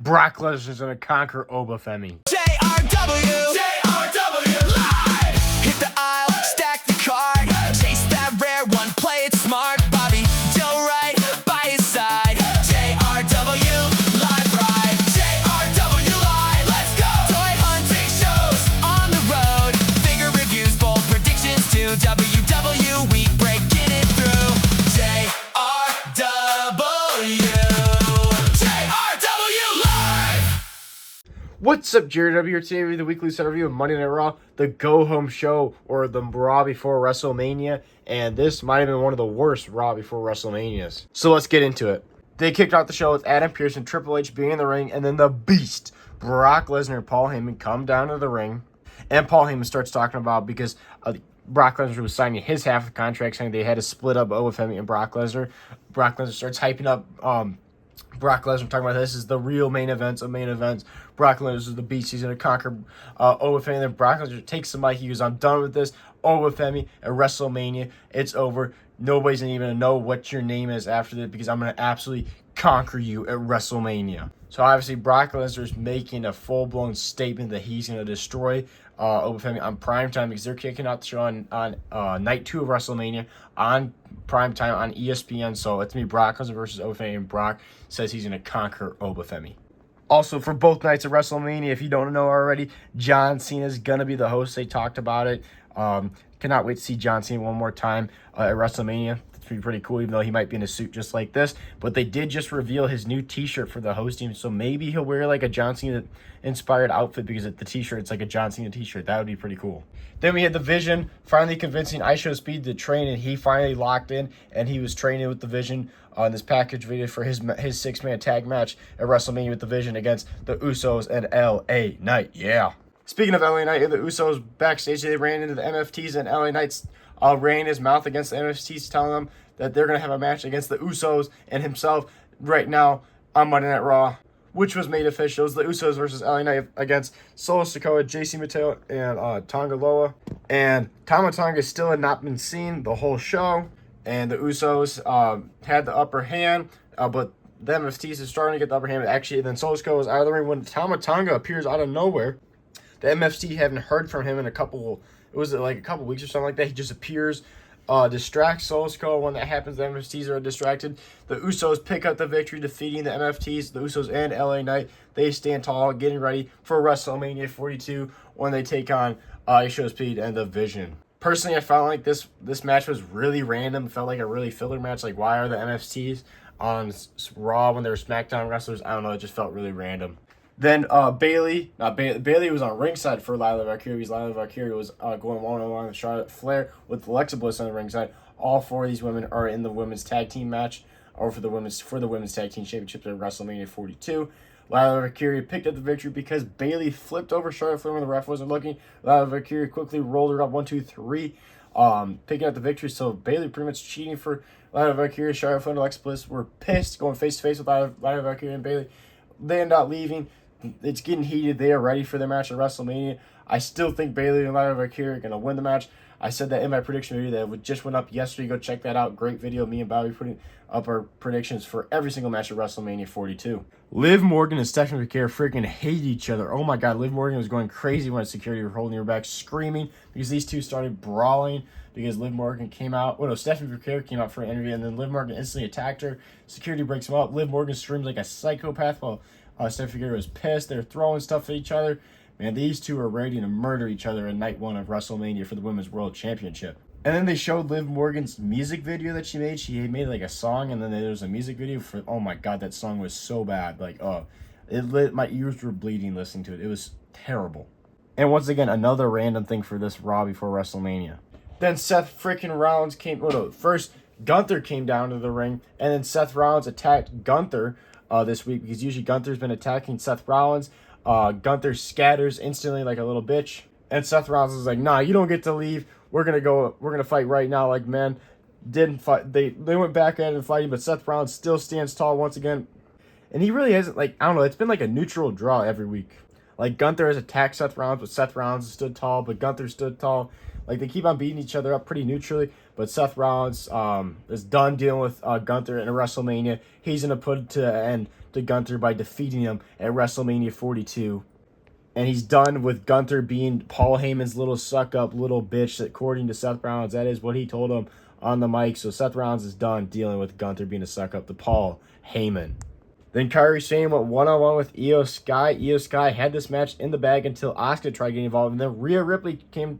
Brock Lesnar's going to conquer Obafemi. JRW live. Hit the aisle, stack the card, chase that rare one, play it smart. Bobby Joe right by his side. JRW live ride. JRW live, let's go. Toy hunting shows on the road. Figure reviews, bold predictions too. WW week breaking it through. What's up, Jared W here today with the weekly set review of Monday Night Raw, the go-home show, or the Raw before WrestleMania, and this might have been one of the worst Raw before WrestleManias. So let's get into it. They kicked off the show with Adam Pearce and Triple H being in the ring, and then the Beast, Brock Lesnar and Paul Heyman come down to the ring, and Paul Heyman starts talking about because Brock Lesnar was signing his half of the contract, saying they had to split up Obafemi and Brock Lesnar. Brock Lesnar starts hyping up Brock Lesnar, talking about this is the real main events of main events. Brock Lesnar is the Beast. He's going to conquer Obafemi. Then Brock Lesnar takes the mic. He goes, I'm done with this. Obafemi at WrestleMania. It's over. Nobody's even going to know what your name is after this because I'm going to absolutely conquer you at WrestleMania. So obviously Brock Lesnar is making a full-blown statement that he's going to destroy Obafemi on primetime because they're kicking out the show on night 2 of WrestleMania on primetime on ESPN. So it's me, Brock Lesnar versus Obafemi, and Brock says he's going to conquer Obafemi. Also, for both nights of WrestleMania, if you don't know already, John Cena is going to be the host. They talked about it. Cannot wait to see John Cena one more time at WrestleMania. It's pretty cool, even though he might be in a suit just like this. But they did just reveal his new t-shirt for the host team, so maybe he'll wear like a John Cena-inspired outfit because the t-shirt, it's like a John Cena t-shirt. That would be pretty cool. Then we had the Vision finally convincing IShowSpeed to train, and he finally locked in, and he was training with the Vision on this package video for his 6-man tag match at WrestleMania with the Vision against the Usos and LA Knight. Yeah. Speaking of LA Knight and the Usos backstage, they ran into the MFTs, and LA Knight's ran his mouth against the MFTs, telling them that they're going to have a match against the Usos and himself right now on Monday Night Raw, which was made official. It was the Usos versus LA Knight against Solo Sikoa, JC Mateo, and Tonga Loa. And Tama Tonga still had not been seen the whole show, and the Usos had the upper hand, but the MFTs is starting to get the upper hand. Actually, then Solo Sikoa was out of the ring when Tama Tonga appears out of nowhere. The MFT haven't heard from him in a couple weeks or something like that. He just appears, distracts Solo Sikoa. When that happens, the MFTs are distracted. The Usos pick up the victory, defeating the MFTs, the Usos and LA Knight. They stand tall, getting ready for WrestleMania 42 when they take on IShowSpeed and the Vision. Personally, I felt like this match was really random. It felt like a really filler match. Like, why are the MFTs on Raw when they're SmackDown wrestlers? I don't know. It just felt really random. Then Bayley was on ringside for Lila Valkyrie because Lila Valkyrie was going one-on-one with Charlotte Flair with Alexa Bliss on the ringside. All 4 of these women are in the women's tag team match, or for the women's tag team championship at WrestleMania 42. Lila Valkyrie picked up the victory because Bayley flipped over Charlotte Flair when the ref wasn't looking. Lila Valkyrie quickly rolled her up 1, 2, 3, picking up the victory. So Bayley pretty much cheating for Lila Valkyrie. Charlotte Flair and Alexa Bliss were pissed, going face to face with Lila Valkyrie and Bayley. They end up leaving. It's getting heated. They are ready for their match at WrestleMania. I still think Bayley and Lila Valkyrie are going to win the match. I said that in my prediction video that just went up yesterday. Go check that out. Great video. Me and Bobby putting up our predictions for every single match at WrestleMania 42. Liv Morgan and Stephanie McMahon freaking hate each other. Oh my God. Liv Morgan was going crazy when security were holding her back, screaming because these two started brawling because Liv Morgan came out. Stephanie McMahon came out for an interview, and then Liv Morgan instantly attacked her. Security breaks him up. Liv Morgan screams like a psychopath while Stephanie McMahon was pissed. They're throwing stuff at each other. Man, these two are ready to murder each other in night 1 of WrestleMania for the Women's World Championship. And then they showed Liv Morgan's music video that she made. She made like a song, and then there was a music video for, oh my God, that song was so bad. Like, my ears were bleeding listening to it. It was terrible. And once again, another random thing for this Raw before WrestleMania. Then Seth freaking Rollins first Gunther came down to the ring, and then Seth Rollins attacked Gunther this week because usually Gunther's been attacking Seth Rollins. Gunther scatters instantly like a little bitch, and Seth Rollins is like, nah, you don't get to leave. We're gonna fight right now like men. Didn't fight. They went back at it and fighting, but Seth Rollins still stands tall once again. And he really hasn't, like, I don't know, it's been like a neutral draw every week. Like, Gunther has attacked Seth Rollins, but Seth Rollins stood tall, but Gunther stood tall. Like, they keep on beating each other up pretty neutrally, but Seth Rollins is done dealing with Gunther in a WrestleMania. He's going to put it to an end to Gunther by defeating him at WrestleMania 42. And he's done with Gunther being Paul Heyman's little suck-up, little bitch, according to Seth Rollins. That is what he told him on the mic. So Seth Rollins is done dealing with Gunther being a suck-up to Paul Heyman. Then Kairi Sane went one-on-one with Io Sky. Io Sky had this match in the bag until Asuka tried getting involved. And then Rhea Ripley came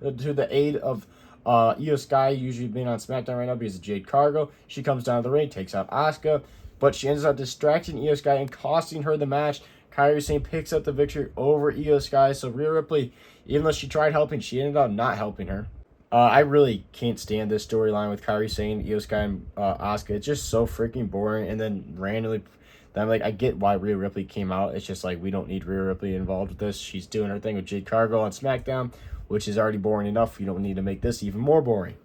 to the aid of Io Sky, usually being on SmackDown right now because of Jade Cargo. She comes down to the ring, takes out Asuka, but she ends up distracting Io Sky and costing her the match. Kairi Sane picks up the victory over Io Sky. So Rhea Ripley, even though she tried helping, she ended up not helping her. I really can't stand this storyline with Kairi Sane, Io Sky, and Asuka. It's just so freaking boring. And then randomly, I'm like, I get why Rhea Ripley came out. It's just like, we don't need Rhea Ripley involved with this. She's doing her thing with Jade Cargo on SmackDown, which is already boring enough. You don't need to make this even more boring.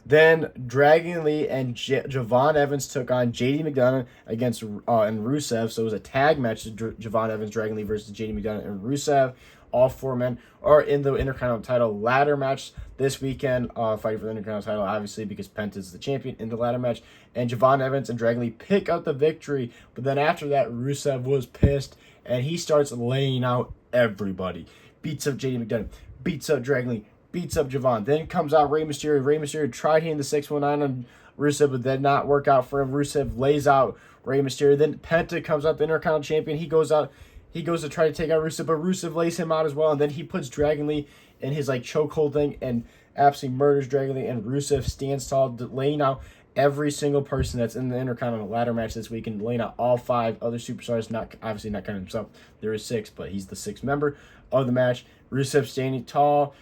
Then Dragon Lee and Javon Evans took on JD McDonough against and Rusev. So it was a tag match: Javon Evans, Dragon Lee versus JD McDonough and Rusev. All four men are in the Intercontinental title ladder match this weekend, fighting for the Intercontinental title, obviously, because Penta's the champion in the ladder match. And Javon Evans and Dragon Lee pick up the victory. But then after that, Rusev was pissed, and he starts laying out everybody. Beats up JD McDonough, beats up Dragon Lee, beats up Javon. Then comes out Rey Mysterio. Rey Mysterio tried hitting the 619 on Rusev, but did not work out for him. Rusev lays out Rey Mysterio. Then Penta comes out, the Intercontinental champion. He goes to try to take out Rusev, but Rusev lays him out as well. And then he puts Dragon Lee in his like chokehold thing and absolutely murders Dragon Lee. And Rusev stands tall, laying out every single person that's in the Intercontinental ladder match this week, and laying out all 5 other superstars. Not obviously not counting himself. There is 6, but he's the 6th member of the match. Rusev standing tall,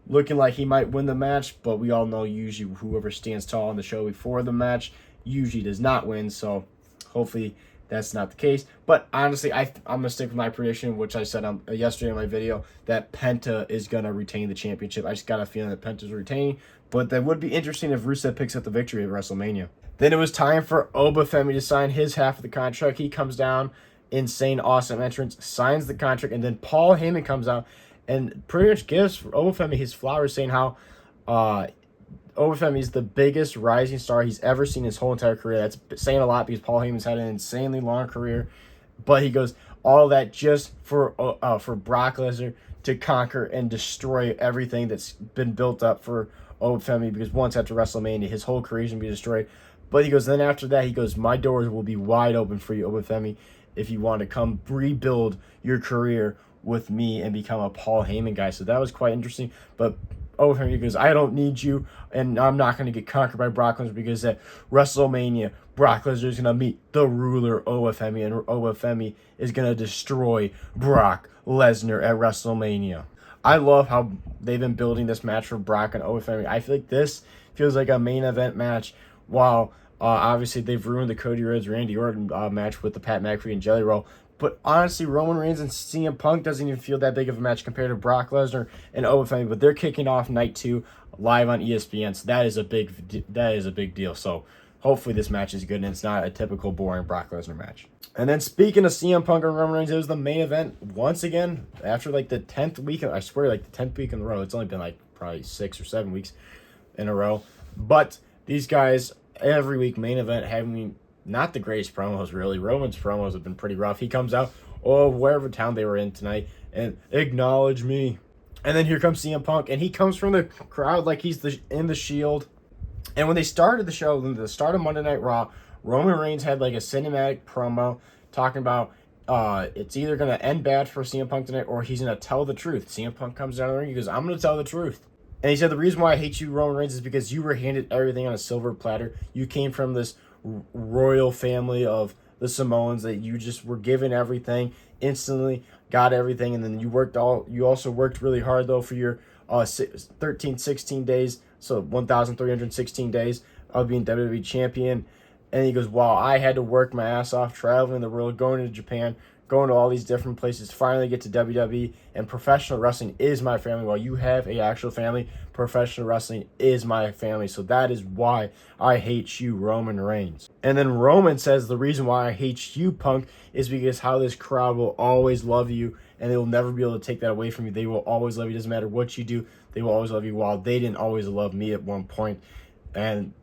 looking like he might win the match, but we all know usually whoever stands tall on the show before the match usually does not win. So hopefully that's not the case. But honestly, I'm going to stick with my prediction, which I said yesterday in my video, that Penta is going to retain the championship. I just got a feeling that Penta's retaining. But that would be interesting if Rusev picks up the victory at WrestleMania. Then it was time for Obafemi to sign his half of the contract. He comes down, insane, awesome entrance, signs the contract, and then Paul Heyman comes out and pretty much gives Obafemi his flowers, saying how Obafemi is the biggest rising star he's ever seen his whole entire career. That's saying a lot because Paul Heyman's had an insanely long career. But he goes, all that just for Brock Lesnar to conquer and destroy everything that's been built up for Obafemi, because once after WrestleMania, his whole career is going to be destroyed. But he goes, then after that, he goes, my doors will be wide open for you, Obafemi, if you want to come rebuild your career with me and become a Paul Heyman guy. So that was quite interesting. But Obafemi goes, I don't need you, and I'm not going to get conquered by Brock Lesnar, because at WrestleMania, Brock Lesnar is going to meet the ruler Obafemi, and Obafemi is going to destroy Brock Lesnar at WrestleMania. I love how they've been building this match for Brock and Obafemi. I feel like this feels like a main event match, while obviously they've ruined the Cody Rhodes-Randy Orton match with the Pat McAfee and Jelly Roll. But honestly, Roman Reigns and CM Punk doesn't even feel that big of a match compared to Brock Lesnar and Obafemi. But they're kicking off night 2 live on ESPN, so that is a big deal. So hopefully this match is good and it's not a typical boring Brock Lesnar match. And then speaking of CM Punk and Roman Reigns, it was the main event once again after like the 10th week. I swear, like the 10th week in a row. It's only been like probably 6 or 7 weeks in a row. But these guys every week main event having not the greatest promos, really. Roman's promos have been pretty rough. He comes out, wherever town they were in tonight, and acknowledge me. And then here comes CM Punk, and he comes from the crowd like he's in the Shield. And when they started the show, the start of Monday Night Raw, Roman Reigns had like a cinematic promo talking about it's either going to end bad for CM Punk tonight or he's going to tell the truth. CM Punk comes down the ring, he goes, I'm going to tell the truth. And he said, the reason why I hate you, Roman Reigns, is because you were handed everything on a silver platter. You came from this royal family of the Samoans that you just were given everything, instantly got everything, and then you also worked really hard though for your 16 days, so 1,316 days of being WWE champion. And he goes, wow, I had to work my ass off traveling the world, going to Japan going to all these different places to finally get to WWE, and professional wrestling is my family. While you have a actual family, professional wrestling is my family. So that is why I hate you, Roman Reigns. And then Roman says the reason why I hate you, Punk, is because how this crowd will always love you, and they will never be able to take that away from you. They will always love you. Doesn't matter what you do, they will always love you, while they didn't always love me at one point. And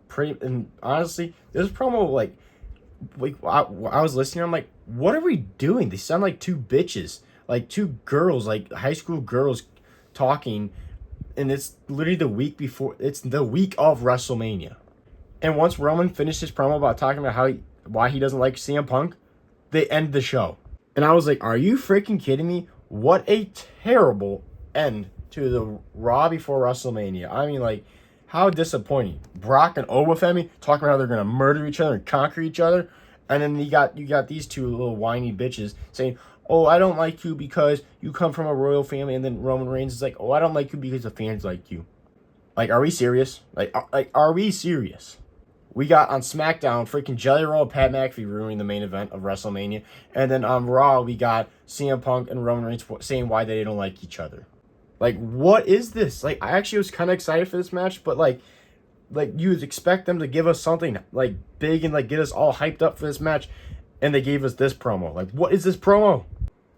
honestly, this promo, like I was listening, I'm like, what are we doing? They sound like two bitches, like two girls, like high school girls talking, and it's literally the week before, it's the week of WrestleMania. And once Roman finished his promo about talking about why he doesn't like CM Punk, they end the show. And I was like, are you freaking kidding me? What a terrible end to the Raw before WrestleMania. I mean, like, how disappointing. Brock and Obafemi talking about how they're going to murder each other and conquer each other. And then you got these two little whiny bitches saying, oh, I don't like you because you come from a royal family. And then Roman Reigns is like, oh, I don't like you because the fans like you. Like, are we serious? Like, are we serious? We got on SmackDown freaking Jelly Roll and Pat McAfee ruining the main event of WrestleMania. And then on Raw, we got CM Punk and Roman Reigns saying why they don't like each other. Like, what is this? Like, I actually was kind of excited for this match, but like you would expect them to give us something like big and like get us all hyped up for this match, and they gave us this promo. Like, what is this promo?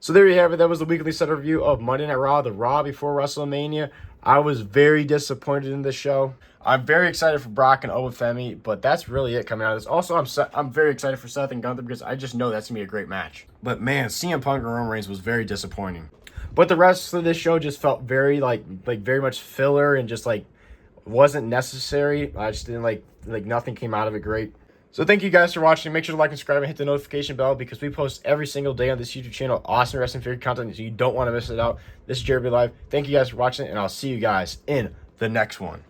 So there you have it. That was the weekly set review of Monday Night Raw, the Raw before WrestleMania. I was very disappointed in this show. I'm very excited for Brock and Obafemi, but that's really it coming out of this. Also, I'm very excited for Seth and Gunther because I just know that's going to be a great match. But man, CM Punk and Roman Reigns was very disappointing. But the rest of this show just felt very like very much filler and just like wasn't necessary. I just didn't like nothing came out of it great. So thank you guys for watching. Make sure to like and subscribe and hit the notification bell because we post every single day on this YouTube channel awesome wrestling figure content, so you don't want to miss it out. This is Jeremy Live. Thank you guys for watching, and I'll see you guys in the next one.